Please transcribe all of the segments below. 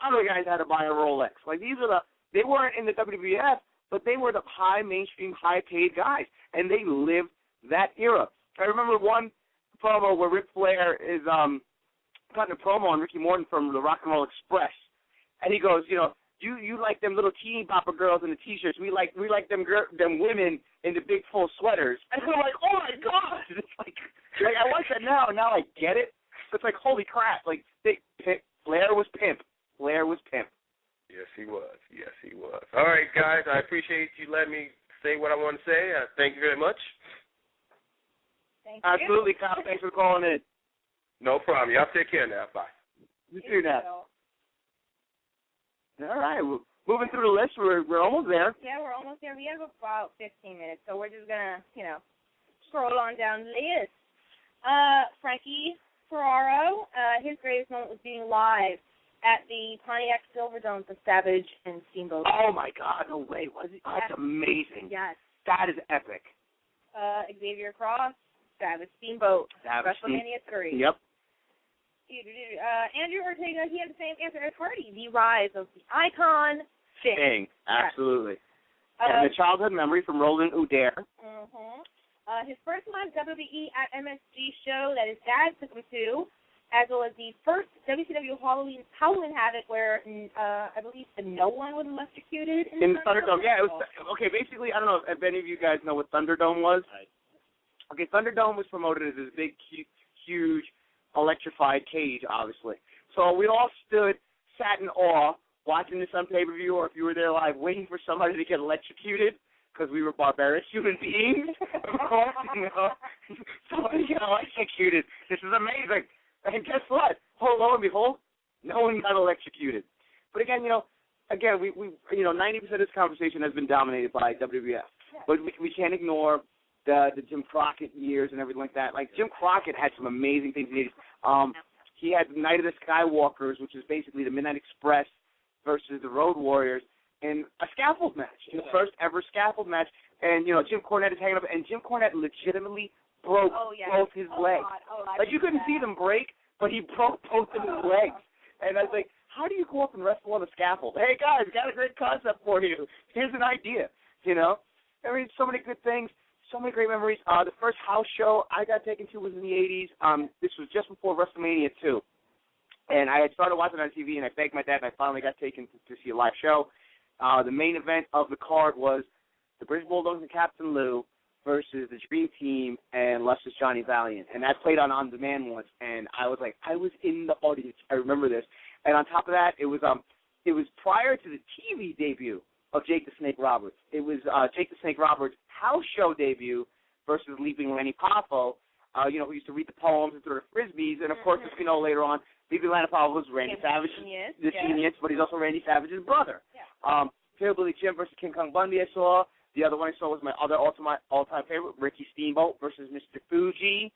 other guys had to buy a Rolex. Like, they weren't in the WWF, but they were the high mainstream, high-paid guys, and they lived that era. I remember one promo where Ric Flair is cutting a promo on Ricky Morton from the Rock and Roll Express, and he goes, you like them little teeny bopper girls in the T-shirts. We like them women in the big full sweaters. And I'm like, oh my God! It's like I watch that now, and now I get it. It's like, holy crap! Like Flair was pimp. Flair was pimp. Yes, he was. Yes, he was. All right, guys, I appreciate you letting me say what I want to say. Thank you very much. Thank you. Absolutely, Kyle. Thanks for calling in. No problem. Y'all take care now. Bye. You too now. All right. Well, moving through the list, we're almost there. Yeah, we're almost there. We have about 15 minutes, so we're just going to, scroll on down the list. Frankie Ferraro, his greatest moment was being live at the Pontiac Silverdome for Savage and Steamboat. Oh, my God. No way. Was it? Oh, that's amazing. Yes. That is epic. Xavier Cross, Savage Steamboat, WrestleMania 3. Yep. Andrew Ortega, he had the same answer as Hardy. The rise of the icon, Sting. Absolutely. And the childhood memory from Roland Udair. His first live WWE at MSG show that his dad took him to, as well as the first WCW Halloween Havoc where I believe no one was electrocuted in the Thunderdome. Yeah, it was okay. Basically, I don't know if any of you guys know what Thunderdome was. Okay, Thunderdome was promoted as this big, huge, electrified cage, obviously. So we all sat in awe watching this on pay-per-view, or if you were there live, waiting for somebody to get electrocuted because we were barbaric human beings. Somebody get electrocuted. This is amazing. And guess what? Lo and behold, no one got electrocuted. But again, we 90% of this conversation has been dominated by WWF. But we can't ignore the Jim Crockett years and everything like that. Like, Jim Crockett had some amazing things in the 80s. He had the Night of the Skywalkers, which is basically the Midnight Express versus the Road Warriors, in a scaffold match, the first ever scaffold match. And, Jim Cornette is hanging up, and Jim Cornette legitimately broke both his legs. Like, you couldn't see them break, but he broke both of his legs. And I was like, how do you go up and wrestle on a scaffold? Hey, guys, got a great concept for you. Here's an idea, I mean, so many good things, so many great memories. The first house show I got taken to was in the 80s. This was just before WrestleMania 2. And I had started watching on TV, and I begged my dad, and I finally got taken to see a live show. The main event of the card was the British Bulldogs and Captain Lou versus the Dream Team and Luster's Johnny Valiant. And that played on demand once, and I was in the audience. I remember this. And on top of that, it was prior to the TV debut of Jake the Snake Roberts. It was Jake the Snake Roberts' house show debut versus Leaping Lanny Poffo, who used to read the poems and throw the frisbees. And, of course, as we know later on, Leaping Lanny Poffo was Randy Savage, the genius, but he's also Randy Savage's brother. Hillbilly Jim versus King Kong Bundy I saw. The other one I saw was my other all-time favorite, Ricky Steamboat versus Mr. Fuji.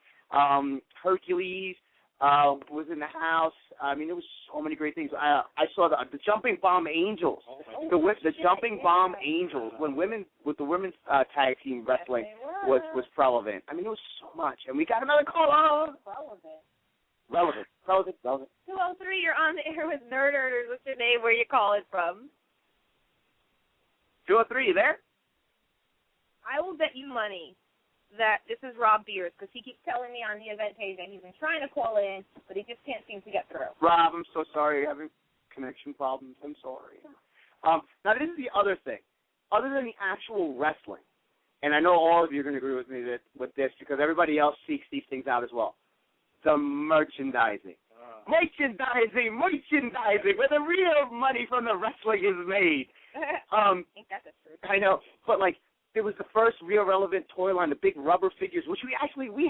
Hercules was in the house. I mean, there was so many great things. I saw the Jumping Bomb Angels. The Jumping Bomb Angels, with the women's tag team wrestling was relevant. I mean, there was so much. And we got another call. Relevant. 203, you're on the air with Nerd Herders. What's your name? Where you calling from? 203, you there? I will bet you money that this is Rob Beers, because he keeps telling me on the event page that he's been trying to call in, but he just can't seem to get through. Rob, I'm so sorry. You're having connection problems. I'm sorry. Now, this is the other thing. Other than the actual wrestling, and I know all of you are going to agree with me with this because everybody else seeks these things out as well, the merchandising. Merchandising, where the real money from the wrestling is made. I think that's the truth. I know, but it was the first real relevant toy line, the big rubber figures, which we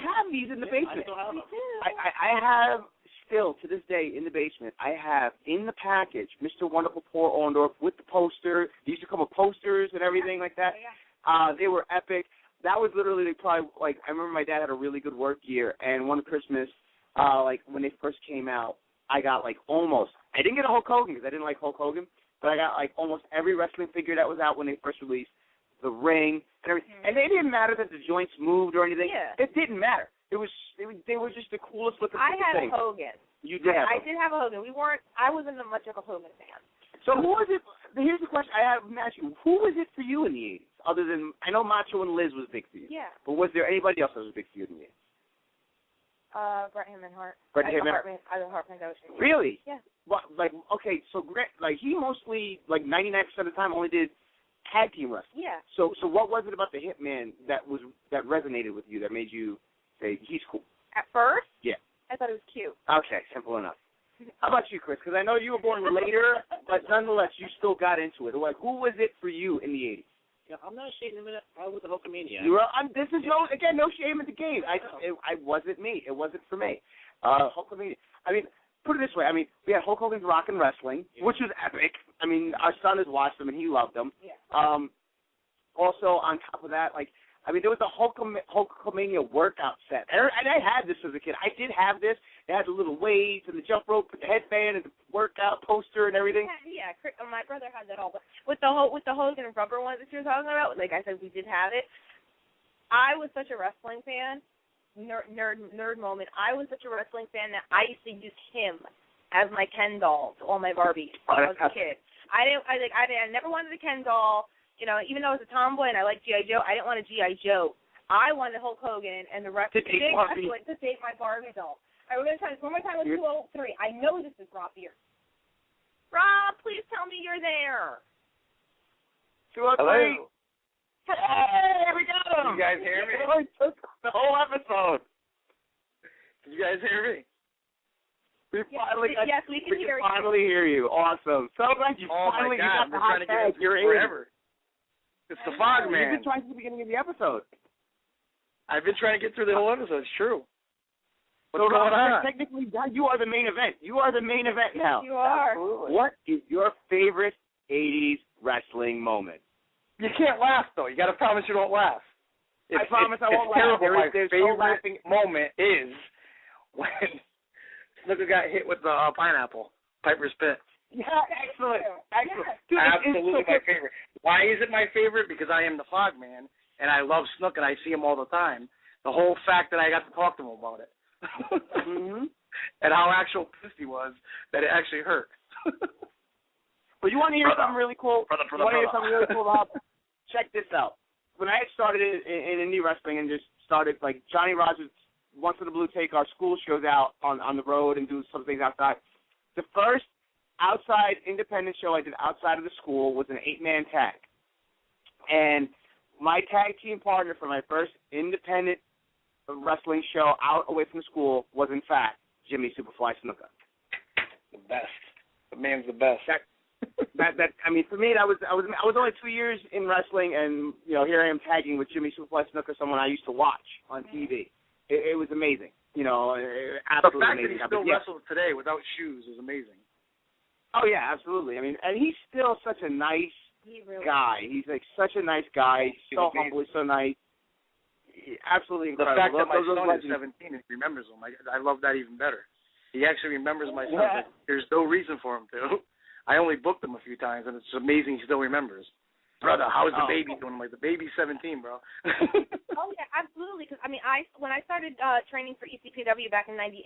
have these in the basement. I have still to this day in the basement. I have in the package Mr. Wonderful Poor Orndorff with the poster. These used to come with posters and everything like that. They were epic. That was literally probably I remember my dad had a really good work year, and one Christmas, when they first came out, I got almost. I didn't get a Hulk Hogan because I didn't like Hulk Hogan, but I got almost every wrestling figure that was out when they first released. The ring and everything, and it didn't matter that the joints moved or anything. It didn't matter. They were just the coolest looking thing. I had a Hogan. You did have I did have a Hogan. I wasn't much of a Hogan fan. So who was it? Here's the question I have to ask you. Who was it for you in the 80s? Other than, I know Macho and Liz was big for you. Yeah. But was there anybody else that was big for you in the 80s? Bret Hart and Hart. Bret Hart. I was a Hart fan. Really? Yeah. What, okay, so he mostly, 99% of the time only did tag team wrestling. Yeah. So what was it about the Hitman that resonated with you, that made you say, he's cool? At first? Yeah. I thought it was cute. Okay, simple enough. How about you, Chris? Because I know you were born later, but nonetheless, you still got into it. Like, who was it for you in the 80s? Yeah, I'm not ashamed of it. I was a Hulkamania. This is no shame in the game. I wasn't me. It wasn't for me. Hulkamania. I mean, put it this way. I mean, we had Hulk Hogan's Rock and Wrestling, which was epic. I mean, our son has watched them and he loved them. Yeah. Also, on top of that, there was a Hulkamania workout set. And I had this as a kid. I did have this. It had the little weights and the jump rope, the headband, and the workout poster and everything. Yeah, my brother had that all. But with the Hogan rubber one that you were talking about, like I said, we did have it. I was such a wrestling fan. Nerd moment. I was such a wrestling fan that I used to use him as my Ken doll to all my Barbies when I was a kid. I never wanted a Ken doll. You know, even though I was a tomboy and I liked G.I. Joe, I didn't want a G.I. Joe. I wanted Hulk Hogan and the rest of the big wrestling to date my Barbie doll. All right, we're going to try this one more time with 203. I know this is Rob here. Rob, please tell me you're there. 203. Hello. Hey, we got him. You guys hear me? We took the whole episode. Can you guys hear me? Yes, we can hear you. Finally hear you. Awesome. So glad you finally got the hot tag. You're in. Forever. It's the Fog Man. You've been trying since the beginning of the episode. I've been trying to get through the whole episode. It's true. What's so going on? Technically, you are the main event. You are the main event now. You are. Absolutely. What is your favorite 80s wrestling moment? You can't laugh, though. You got to promise you don't laugh. I promise I won't laugh. My there's favorite moment is when Snooker got hit with the pineapple, Piper's Pit. Yeah, excellent. Dude, absolutely my favorite. Why is it my favorite? Because I am the Fog Man, and I love Snook, and I see him all the time. The whole fact that I got to talk to him about it. Mm-hmm. And how actual pissed he was that it actually hurt. But you want to hear something really cool? Rob? Check this out. When I started in indie wrestling and just started, Johnny Rogers, Once in the Blue, take our school shows out on the road and do some things outside. The first outside independent show I did outside of the school was an 8-man tag. And my tag team partner for my first independent wrestling show out away from the school was, in fact, Jimmy Superfly Snuka. The best. The man's the best. For me, I was only 2 years in wrestling, and here I am tagging with Jimmy Superfly Snuka, someone I used to watch on TV. It was amazing. Absolutely the fact amazing. that he still wrestles today without shoes is amazing. Oh yeah, absolutely. And he's still such a nice guy. He's such a nice guy. He's so humble. He's so nice. Absolutely incredible. The fact that my son is 17 and remembers him, I love that even better. He actually remembers my son. Yeah. There's no reason for him to. I only booked him a few times, and it's amazing he still remembers. Brother, how's the baby doing? I'm like, the baby's 17, bro. Oh, yeah, absolutely. Because, when I started training for ECPW back in 98,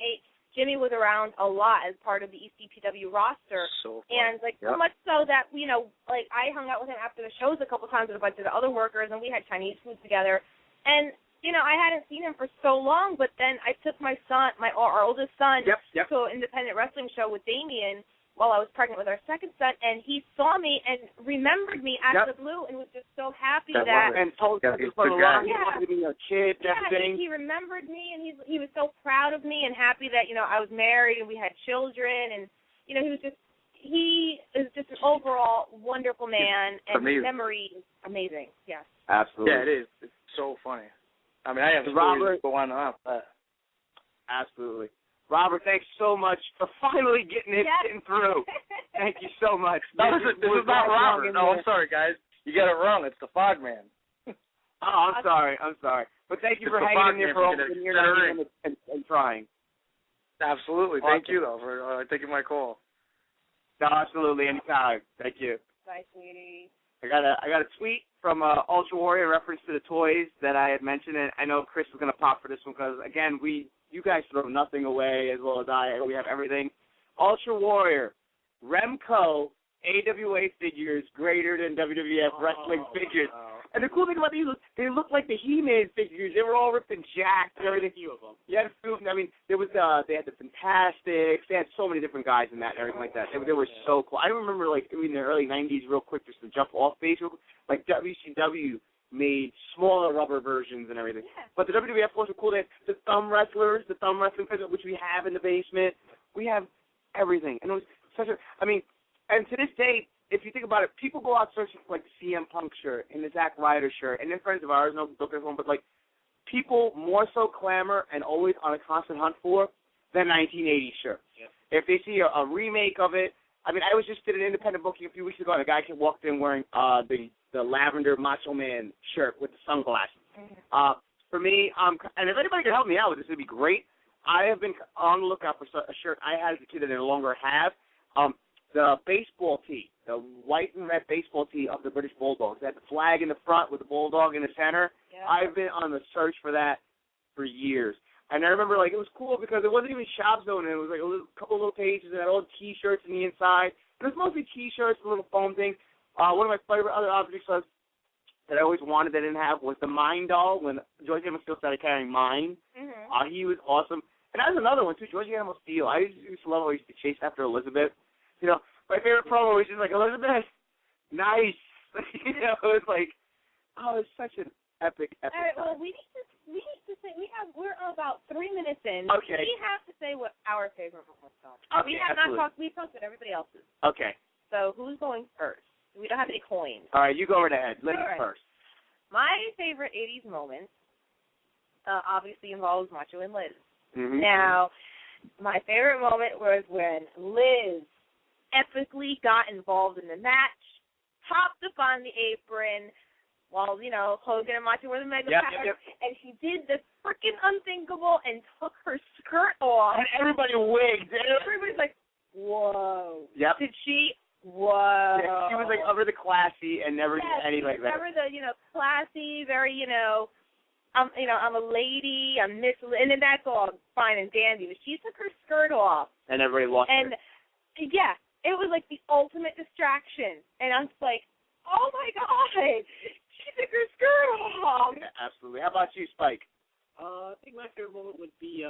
Jimmy was around a lot as part of the ECPW roster. So fun. And, so much so that, I hung out with him after the shows a couple times with a bunch of the other workers, and we had Chinese food together. And, I hadn't seen him for so long, but then I took my son, our oldest son, to an independent wrestling show with Damian while I was pregnant with our second son, and he saw me and remembered me out of the blue and was just so happy and told me for the long he wanted to be a kid, everything. He remembered me, and he was so proud of me and happy that, I was married and we had children, and, he is just an overall wonderful man, and his memory is amazing, yes. Absolutely. Yeah, it is. It's so funny. I have stories that go on and on. Absolutely. Robert, thanks so much for finally getting through. Thank you so much. This is not Robert. No, I'm sorry, guys. You got it wrong. It's the Fog Man. I'm sorry. But thank you for hanging in there for over a year and trying. Absolutely. Awesome. Thank you, though, for taking my call. No, absolutely. Anytime. Thank you. Bye, sweetie. I got a tweet from Ultra Warrior in reference to the toys that I had mentioned, and I know Chris was going to pop for this one because, again, we You guys throw nothing away as well as I. We have everything. Ultra Warrior, Remco, AWA figures greater than WWF wrestling figures. And the cool thing about these was they looked like the He-Man figures. They were all ripped and jacked and everything. A few of them. Yeah, I mean, there was they had the Fantastics. They had so many different guys in that and everything like that. They were so cool. I remember, like, in the early 90s, real quick, just to jump off base, like WCW made smaller rubber versions and everything. Yeah. But the WWF ones were cool. They had the thumb wrestlers, the thumb wrestling figures, which we have in the basement. We have everything. And it was such a, I mean, and to this day, if you think about it, people go out searching for, like, the CM Punk shirt and the Zack Ryder shirt, and they're friends of ours, no book one, but, like, people more so clamor and always on a constant hunt for the 1980s shirt. Yep. If they see a remake of it, I mean, I was just did an independent booking a few weeks ago, and a guy walked in wearing the lavender Macho Man shirt with the sunglasses. Mm-hmm. For me, and if anybody can help me out with this, it'd be great. I have been on the lookout for a shirt I had as a kid that I no longer have. The baseball tee, the white and red baseball tee of the British Bulldogs. They had the flag in the front with the bulldog in the center. Yeah. I've been on the search for that for years. And I remember, like, it was cool because it wasn't even Shop Zone. It was, like, a couple little pages and had all T-shirts on the inside. It was mostly T-shirts, a little foam thing. One of my favorite other objects that I always wanted that I didn't have was the Mine doll when George Animal Steel started carrying Mine. Mm-hmm. He was awesome. And that was another one, too, George Animal Steel. I used to love how he used to chase after Elizabeth. You know, my favorite promo was just like, Elizabeth, nice. You know, it was like, oh, it's such an epic All right, well, we need to say, we're about 3 minutes in. Okay. We have to say what our favorite moments are. Okay, we have not talked about everybody else's. Okay. So who's going first? We don't have any coins. All right, you go right ahead. Ladies first. My favorite 80s moment obviously involves Macho and Liz. Mm-hmm. Now, my favorite moment was when Liz epically got involved in the match, hopped up on the apron while, you know, Hogan and Macho were the mega powers, and she did the freaking unthinkable and took her skirt off. And everybody wigged. Everybody's like, whoa. Yep. Did she? Whoa. Yeah, she was, like, over the classy and never did anything like that. Never the, you know, classy, very, you know, I'm a lady, I'm Miss, and then that's all fine and dandy. But she took her skirt off. And everybody lost her. And, yeah. It was like the ultimate distraction. And I was like, oh, my God, she took her skirt off. Yeah, absolutely. How about you, Spike? I think my favorite moment would be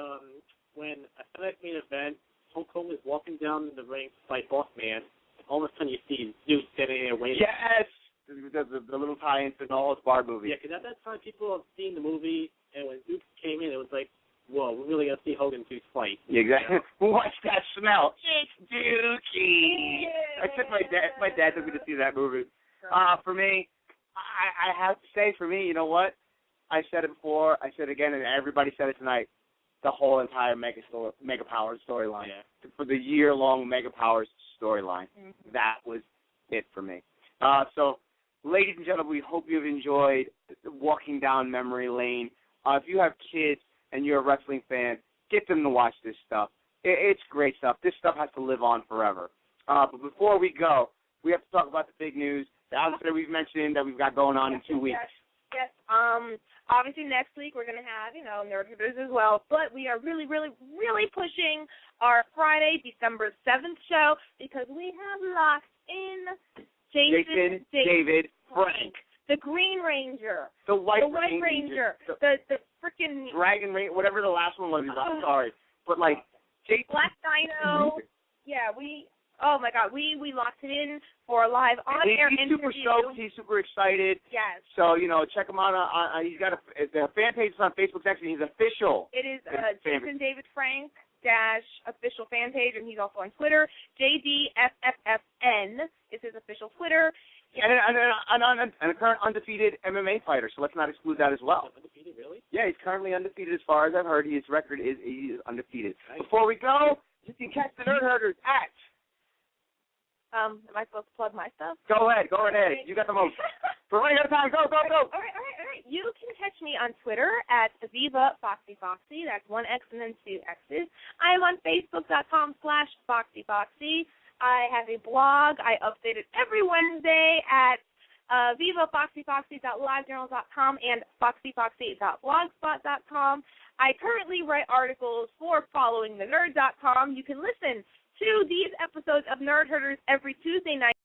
when at the main event, Hulk Hogan is walking down the ring to fight Boss Man. All of a sudden you see Zeus standing there waiting. Yes! The little tie-in to the All Bar movie. Yeah, because at that time people have seen the movie, and when Zeus came in, it was like, whoa, we're really going to see Hogan and Zeus fight. Yeah, exactly. What's that smell? It's Dookie. I took my dad took me to see that movie. For me, I have to say, for me, you know what? I said it before, I said it again, and everybody said it tonight. The whole entire Mega Powers storyline. Yeah. For the year-long Mega Powers storyline. Mm-hmm. That was it for me. So, ladies and gentlemen, we hope you've enjoyed walking down memory lane. If you have kids and you're a wrestling fan, get them to watch this stuff. It's great stuff. This stuff has to live on forever. But before we go, we have to talk about the big news, the outfit that we've mentioned that we've got going on in 2 weeks. Yes. Obviously, next week we're going to have, you know, Nerd Hitters as well. But we are really, really, really pushing our Friday, December 7th show because we have locked in Jason David, Frank. The Green Ranger. The White Ranger. The freaking Dragon Ranger, whatever the last one was. I'm sorry. But, like, Jason. Black Dino. Yeah, oh, my God. We locked it in for a live on-air interview. He's super stoked. He's super excited. Yes. So, you know, check him out. He's got the fan page is on Facebook. Actually, he's official. It is Jason David Frank _official fan page, and he's also on Twitter. JDFFFN is his official Twitter. And a current undefeated MMA fighter, so let's not exclude that as well. Undefeated, really? Yeah, he's currently undefeated as far as I've heard. His record is undefeated. Nice. Before we go, you can catch the Nerd Herders at. Am I supposed to plug my stuff? Go ahead. You got the most. For running out of time, go. All right. You can catch me on Twitter at Viva Foxy Foxy. That's 1 X and then 2 X's. I am on Facebook.com/FoxyFoxy. I have a blog. I update it every Wednesday at vivafoxyfoxy.livejournal.com and foxyfoxy.blogspot.com. I currently write articles for followingthenerd.com. You can listen to these episodes of Nerd Herders every Tuesday night